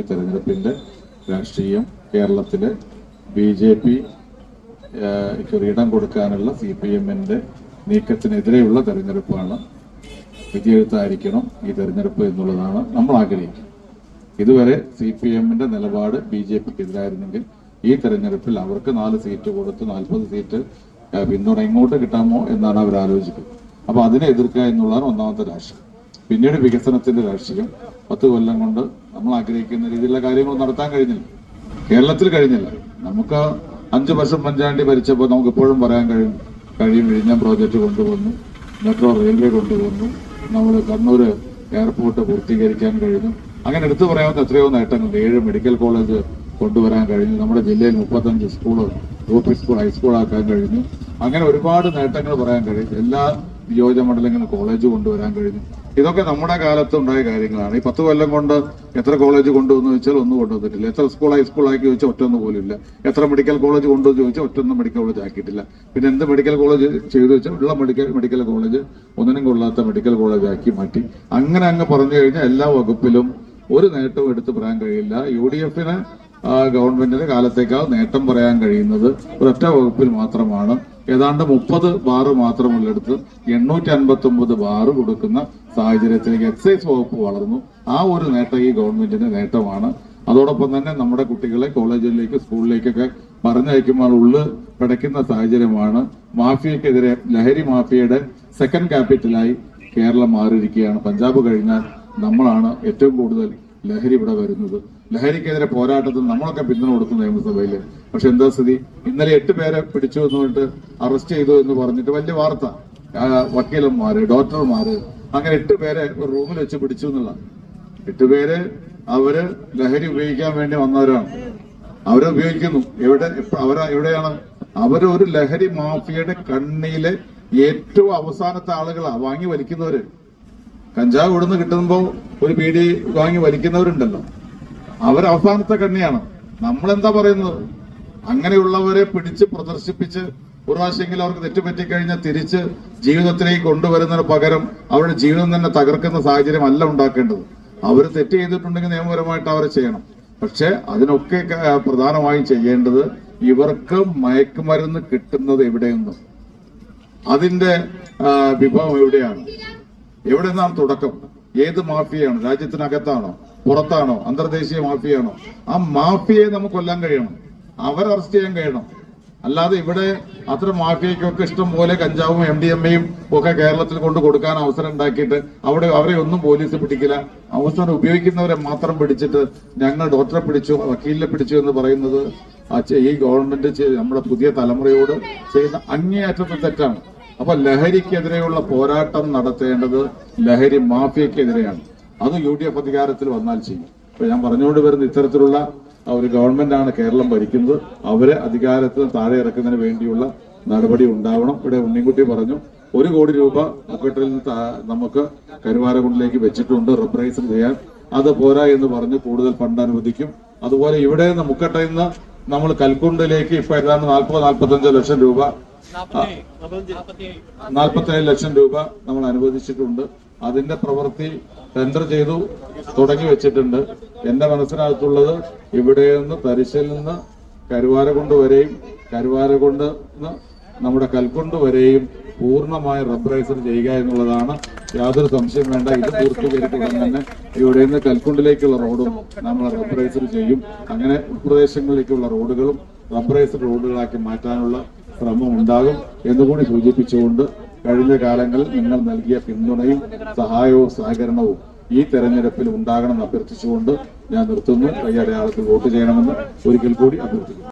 തെരഞ്ഞെടുപ്പിന്റെ രാഷ്ട്രീയം കേരളത്തിലെ BJP ഇടം കൊടുക്കാനുള്ള CPM-ന്റെ നീക്കത്തിനെതിരെയുള്ള തെരഞ്ഞെടുപ്പാണ്. വിധിയെഴുത്തായിരിക്കണം ഈ തെരഞ്ഞെടുപ്പ് എന്നുള്ളതാണ് നമ്മൾ ആഗ്രഹിക്കുന്നത്. ഇതുവരെ CPM-ന്റെ നിലപാട് BJP-ക്കെതിരായിരുന്നെങ്കിൽ ഈ തെരഞ്ഞെടുപ്പിൽ അവർക്ക് 4 സീറ്റ് കൊടുത്ത് 40 സീറ്റ് പിന്തുണ ഇങ്ങോട്ട് കിട്ടാമോ എന്നാണ് അവർ ആലോചിക്കുന്നത്. അപ്പൊ അതിനെ എതിർക്കുക എന്നുള്ളതാണ് ഒന്നാമത്തെ രാഷ്ട്രീയം. പിന്നീട് വികസനത്തിന്റെ രാഷ്ട്രീയം. 10 കൊല്ലം കൊണ്ട് നമ്മൾ ആഗ്രഹിക്കുന്ന രീതിയിലുള്ള കാര്യങ്ങൾ നടത്താൻ കഴിഞ്ഞില്ല. കേരളത്തിൽ കഴിഞ്ഞില്ല. നമുക്ക് 5 വർഷം പഞ്ചായത്തി ഭരിച്ചപ്പോൾ നമുക്ക് ഇപ്പോഴും പറയാൻ കഴിയും വിഴിഞ്ഞം പ്രോജക്റ്റ് കൊണ്ടുവന്നു, മെട്രോ റെയിൽവേ കൊണ്ടുവന്നു, നമ്മൾ കണ്ണൂർ എയർപോർട്ട് പൂർത്തീകരിക്കാൻ കഴിഞ്ഞു. അങ്ങനെ എടുത്തു പറയാവുന്ന എത്രയോ നേട്ടങ്ങൾ. 7 മെഡിക്കൽ കോളേജ് കൊണ്ടുവരാൻ കഴിഞ്ഞു. നമ്മുടെ ജില്ലയിൽ 35 സ്കൂള് ഗ്രൂപ്പ് സ്കൂൾ ഹൈസ്കൂൾ ആക്കാൻ കഴിഞ്ഞു. അങ്ങനെ ഒരുപാട് നേട്ടങ്ങൾ പറയാൻ കഴിയും. എല്ലാ നിയോജകമണ്ഡലങ്ങളും കോളേജ് കൊണ്ടുവരാൻ കഴിഞ്ഞു. ഇതൊക്കെ നമ്മുടെ കാലത്ത് ഉണ്ടായ കാര്യങ്ങളാണ്. ഈ 10 കൊല്ലം കൊണ്ട് എത്ര കോളേജ് കൊണ്ടുവന്നു ചോദിച്ചാൽ ഒന്നും കൊണ്ടുവന്നിട്ടില്ല. എത്ര സ്കൂൾ ഹൈസ്കൂൾ ആക്കി ചോദിച്ചാൽ ഒറ്റൊന്നും പോലും ഇല്ല. എത്ര മെഡിക്കൽ കോളേജ് കൊണ്ടുവന്ന് ചോദിച്ചാൽ ഒറ്റൊന്നും മെഡിക്കൽ കോളേജ് ആക്കിയിട്ടില്ല. പിന്നെ എന്ത് മെഡിക്കൽ കോളേജ് ചെയ്തു വെച്ചാൽ ഉള്ള മെഡിക്കൽ കോളേജ് ഒന്നിനും കൊള്ളാത്ത മെഡിക്കൽ കോളേജ് ആക്കി മാറ്റി. അങ്ങനെ പറഞ്ഞു കഴിഞ്ഞാൽ എല്ലാ വകുപ്പിലും ഒരു നേട്ടവും എടുത്ത് പറയാൻ കഴിയില്ല. UDF-ന് ഗവൺമെന്റിന്റെ കാലത്തേക്കാൾ നേട്ടം പറയാൻ കഴിയുന്നത് ഒരൊറ്റ വകുപ്പിൽ മാത്രമാണ്. ഏതാണ്ട് 30 ബാറ് മാത്രമുള്ളിടത്ത് 859 ബാറ് കൊടുക്കുന്ന സാഹചര്യത്തിലേക്ക് എക്സൈസ് വകുപ്പ് വളർന്നു. ആ ഒരു നേട്ടം ഈ ഗവൺമെന്റിന്റെ നേട്ടമാണ്. അതോടൊപ്പം തന്നെ നമ്മുടെ കുട്ടികളെ കോളേജിലേക്ക് സ്കൂളിലേക്കൊക്കെ പറഞ്ഞയക്കുമ്പോൾ ഉള്ളു പിടയ്ക്കുന്ന സാഹചര്യമാണ്. മാഫിയക്കെതിരെ ലഹരി മാഫിയയുടെ സെക്കൻഡ് ക്യാപിറ്റലായി കേരളം മാറിയിരിക്കുകയാണ്. പഞ്ചാബ് കഴിഞ്ഞാൽ നമ്മളാണ് ഏറ്റവും കൂടുതൽ ലഹരി ഇവിടെ വരുന്നത്. ലഹരിക്കെതിരെ പോരാട്ടത്തിൽ നമ്മളൊക്കെ പിന്തുണ കൊടുത്തു നിയമസഭയിൽ. പക്ഷെ എന്താ സ്ഥിതി? ഇന്നലെ 8 പേരെ പിടിച്ചു എന്നിട്ട് അറസ്റ്റ് ചെയ്തു എന്ന് പറഞ്ഞിട്ട് വലിയ വാർത്ത. വക്കീലന്മാര്, ഡോക്ടർമാര്, അങ്ങനെ 8 പേരെ ഒരു റൂമിൽ വെച്ച് പിടിച്ചു എന്നുള്ള. 8 പേര് അവര് ലഹരി ഉപയോഗിക്കാൻ വേണ്ടി വന്നവരാണ്. അവരെ ഉപയോഗിക്കുന്നു. എവിടെയാണ് അവരൊരു ലഹരി മാഫിയയുടെ കണ്ണിയിലെ ഏറ്റവും അവസാനത്തെ ആളുകളാണ്. വാങ്ങി വലിക്കുന്നവര്. കഞ്ചാവ് ഇവിടുന്ന് കിട്ടുമ്പോ ഒരു ബീഡി വാങ്ങി വലിക്കുന്നവരുണ്ടല്ലോ, അവർ അവസാനത്തെ കണ്ണിയാണ്. നമ്മളെന്താ പറയുന്നത്? അങ്ങനെയുള്ളവരെ പിടിച്ച് പ്രദർശിപ്പിച്ച് ഒരു പ്രാവശ്യമെങ്കിലും അവർക്ക് തെറ്റുപറ്റിക്കഴിഞ്ഞാൽ തിരിച്ച് ജീവിതത്തിലേക്ക് കൊണ്ടുവരുന്നതിന് പകരം അവരുടെ ജീവിതം തന്നെ തകർക്കുന്ന സാഹചര്യം അല്ല ഉണ്ടാക്കേണ്ടത്. അവർ തെറ്റ് ചെയ്തിട്ടുണ്ടെങ്കിൽ നിയമപരമായിട്ട് അവർ ചെയ്യണം. പക്ഷെ അതിനൊക്കെ പ്രധാനമായും ചെയ്യേണ്ടത് ഇവർക്ക് മയക്കുമരുന്ന് കിട്ടുന്നത് എവിടെയെന്നും അതിന്റെ വിഭവം എവിടെയാണ്, എവിടെ നിന്നാണ് തുടക്കം, ഏത് മാഫിയയാണ്, രാജ്യത്തിനകത്താണോ പുറത്താണോ അന്തർദേശീയ മാഫിയാണോ? ആ മാഫിയയെ നമുക്ക് കൊല്ലാൻ കഴിയണം, അവരെ അറസ്റ്റ് ചെയ്യാൻ കഴിയണം. അല്ലാതെ ഇവിടെ അത്ര മാഫിയയ്ക്കൊക്കെ ഇഷ്ടം പോലെ കഞ്ചാവും MDMA-യും ഒക്കെ കേരളത്തിൽ കൊണ്ട് കൊടുക്കാൻ അവസരം ഉണ്ടാക്കിയിട്ട് അവരെ ഒന്നും പോലീസ് പിടിക്കില്ല. അവസരം ഉപയോഗിക്കുന്നവരെ മാത്രം പിടിച്ചിട്ട് ഞങ്ങൾ ഡോക്ടറെ പിടിച്ചു, വക്കീലിനെ പിടിച്ചു എന്ന് പറയുന്നത് ഈ ഗവൺമെന്റ് നമ്മുടെ പുതിയ തലമുറയോട് ചെയ്യുന്ന അങ്ങേയറ്റത്തെ തെറ്റാണ്. അപ്പൊ ലഹരിക്കെതിരെയുള്ള പോരാട്ടം നടത്തേണ്ടത് ലഹരി മാഫിയക്കെതിരെയാണ്. അത് UDF അധികാരത്തിൽ വന്നാൽ ചെയ്യും. ഇപ്പൊ ഞാൻ പറഞ്ഞുകൊണ്ട് വരുന്ന ഇത്തരത്തിലുള്ള ഒരു ഗവൺമെന്റാണ് കേരളം ഭരിക്കുന്നത്. അവരെ അധികാരത്തിൽ താഴെ ഇറക്കുന്നതിന് വേണ്ടിയുള്ള നടപടി ഉണ്ടാവണം. ഇവിടെ ഉണ്ണിക്കുട്ടി പറഞ്ഞു 1 കോടി രൂപ മുക്കട്ടിൽ നിന്ന് നമുക്ക് കരുവാരക്കുണ്ടിലേക്ക് വെച്ചിട്ടുണ്ട് റബ്രൈസ് ചെയ്യാൻ. അത് പോരാ എന്ന് പറഞ്ഞ് കൂടുതൽ ഫണ്ട് അനുവദിക്കും. അതുപോലെ ഇവിടെ നിന്ന് മുക്കട്ടയിൽ നിന്ന് നമ്മൾ കൽക്കുണ്ടിലേക്ക് ഇപ്പൊ ഏതാണ്ട് 40-45 ലക്ഷം രൂപ 47 ലക്ഷം രൂപ നമ്മൾ അനുവദിച്ചിട്ടുണ്ട്. അതിന്റെ പ്രവൃത്തി ടെൻഡർ ചെയ്തു തുടങ്ങി വെച്ചിട്ടുണ്ട്. എന്റെ മനസ്സിനകത്തുള്ളത് ഇവിടെ നിന്ന് തരിശിൽ നിന്ന് കരുവാരക്കുണ്ട് വരെയും കരുവാരക്കുണ്ട് നമ്മുടെ കൽക്കുണ്ട് വരെയും പൂർണ്ണമായ റബ്ബറൈസർ ചെയ്യുക എന്നുള്ളതാണ്. യാതൊരു സംശയം വേണ്ട. ഇത് പൂർത്തീകരിക്കുവാൻ തന്നെ ഇവിടെ നിന്ന് കൽക്കുണ്ടിലേക്കുള്ള റോഡും നമ്മൾ റബ്ബറൈസർ ചെയ്യും. അങ്ങനെ ഉൾപ്രദേശങ്ങളിലേക്കുള്ള റോഡുകളും റബ്ബറൈസർ റോഡുകളാക്കി മാറ്റാനുള്ള ശ്രമം ഉണ്ടാകും എന്നുകൂടി സൂചിപ്പിച്ചുകൊണ്ട് കഴിഞ്ഞ കാലങ്ങളിൽ നിങ്ങൾ നൽകിയ പിന്തുണയും സഹായവും സഹകരണവും ഈ തെരഞ്ഞെടുപ്പിൽ ഉണ്ടാകണമെന്ന് അഭ്യർത്ഥിച്ചുകൊണ്ട് ഞാൻ നിർത്തുന്നു. കൈ അടയാളത്തിൽ വോട്ട് ചെയ്യണമെന്ന് ഒരിക്കൽ കൂടി അഭ്യർത്ഥിക്കുന്നു.